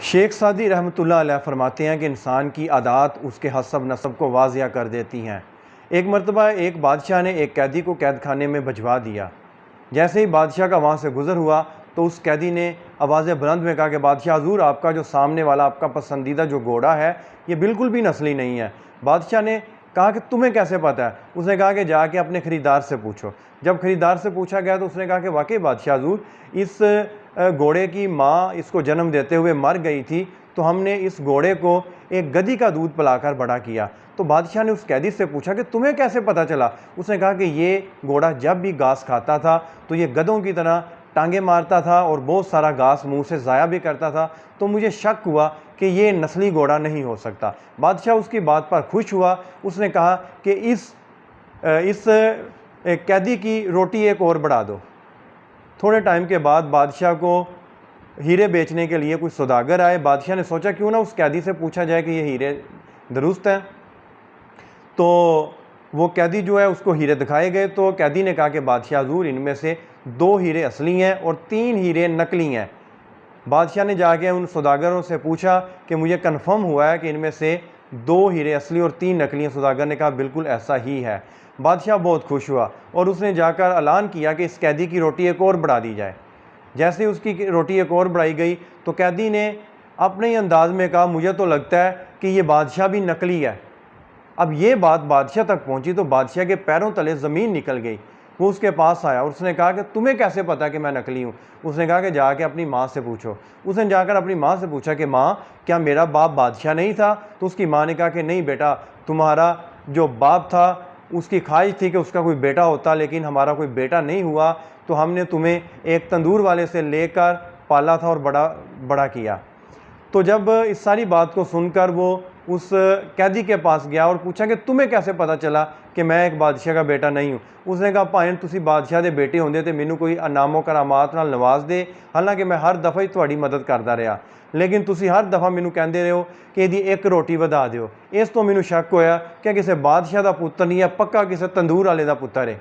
شیخ Saadi رحمۃ اللہ علیہ فرماتے ہیں کہ انسان کی عادات اس کے حسب نسب کو واضح کر دیتی ہیں۔ ایک مرتبہ ایک بادشاہ نے ایک قیدی کو قید خانے میں بھجوا دیا۔ جیسے ہی بادشاہ کا وہاں سے گزر ہوا تو اس قیدی نے آواز بلند میں کہا کہ بادشاہ حضور، آپ کا جو سامنے والا آپ کا پسندیدہ جو گھوڑا ہے یہ بالکل بھی نسلی نہیں ہے۔ بادشاہ نے کہا کہ تمہیں کیسے پتہ ہے؟ اس نے کہا کہ جا کے اپنے خریدار سے پوچھو۔ جب خریدار سے پوچھا گیا تو اس نے کہا کہ واقعی بادشاہ حضور، اس گھوڑے کی ماں اس کو جنم دیتے ہوئے مر گئی تھی، تو ہم نے اس گھوڑے کو ایک گدھی کا دودھ پلا کر بڑا کیا۔ تو بادشاہ نے اس قیدی سے پوچھا کہ تمہیں کیسے پتہ چلا؟ اس نے کہا کہ یہ گھوڑا جب بھی گھاس کھاتا تھا تو یہ گدھوں کی طرح ٹانگیں مارتا تھا اور بہت سارا گھاس منہ سے ضائع بھی کرتا تھا، تو مجھے شک ہوا کہ یہ نسلی گھوڑا نہیں ہو سکتا۔ بادشاہ اس کی بات پر خوش ہوا۔ اس نے کہا کہ اس قیدی کی روٹی ایک اور بڑھا دو۔ تھوڑے ٹائم کے بعد بادشاہ کو ہیرے بیچنے کے لیے کوئی سوداگر آئے۔ بادشاہ نے سوچا کیوں نہ اس قیدی سے پوچھا جائے کہ یہ ہیرے درست ہیں۔ تو وہ قیدی جو ہے اس کو ہیرے دکھائے گئے، تو قیدی نے کہا کہ بادشاہ حضور، ان میں سے 2 ہیرے اصلی ہیں اور 3 ہیرے نقلی ہیں۔ بادشاہ نے جا کے ان سوداگروں سے پوچھا کہ مجھے کنفرم ہوا ہے کہ ان میں سے 2 ہیرے اصلی اور 3 نقلی ہیں؟ سوداگر نے کہا بالکل ایسا ہی ہے۔ بادشاہ بہت خوش ہوا اور اس نے جا کر اعلان کیا کہ اس قیدی کی روٹی ایک اور بڑھا دی جائے۔ جیسے اس کی روٹی ایک اور بڑھائی گئی تو قیدی نے اپنے ہی انداز میں کہا مجھے تو لگتا ہے کہ یہ بادشاہ بھی نقلی ہے۔ اب یہ بات بادشاہ تک پہنچی تو بادشاہ کے پیروں تلے زمین نکل گئی۔ وہ اس کے پاس آیا اور اس نے کہا کہ تمہیں کیسے پتا کہ میں نقلی ہوں؟ اس نے کہا کہ جا کے اپنی ماں سے پوچھو۔ اس نے جا کر اپنی ماں سے پوچھا کہ ماں، کیا میرا باپ بادشاہ نہیں تھا؟ تو اس کی ماں نے کہا کہ نہیں بیٹا، تمہارا جو باپ تھا اس کی خواہش تھی کہ اس کا کوئی بیٹا ہوتا، لیکن ہمارا کوئی بیٹا نہیں ہوا، تو ہم نے تمہیں ایک تندور والے سے لے کر پالا تھا اور بڑا کیا۔ تو جب اس ساری بات کو سن کر وہ اس قیدی کے پاس گیا اور پوچھا کہ تمہیں کیسے پتہ چلا کہ میں ایک بادشاہ کا بیٹا نہیں ہوں؟ اس نے کہا بھائیں تسی بادشاہ دے بیٹے ہوندے تے مینوں کوئی انعام و کرامات نال نواز دے، حالانکہ میں ہر دفعہ ہی تہاڈی مدد کردا رہا، لیکن تسی ہر دفعہ مینوں کہندے رہے ہو کہ ایدی ایک روٹی ودا دیو۔ اس تو مینوں شک ہویا کہ کسے بادشاہ دا پتر نہیں ہے، پکا کسے تندور والے دا پتر ہے۔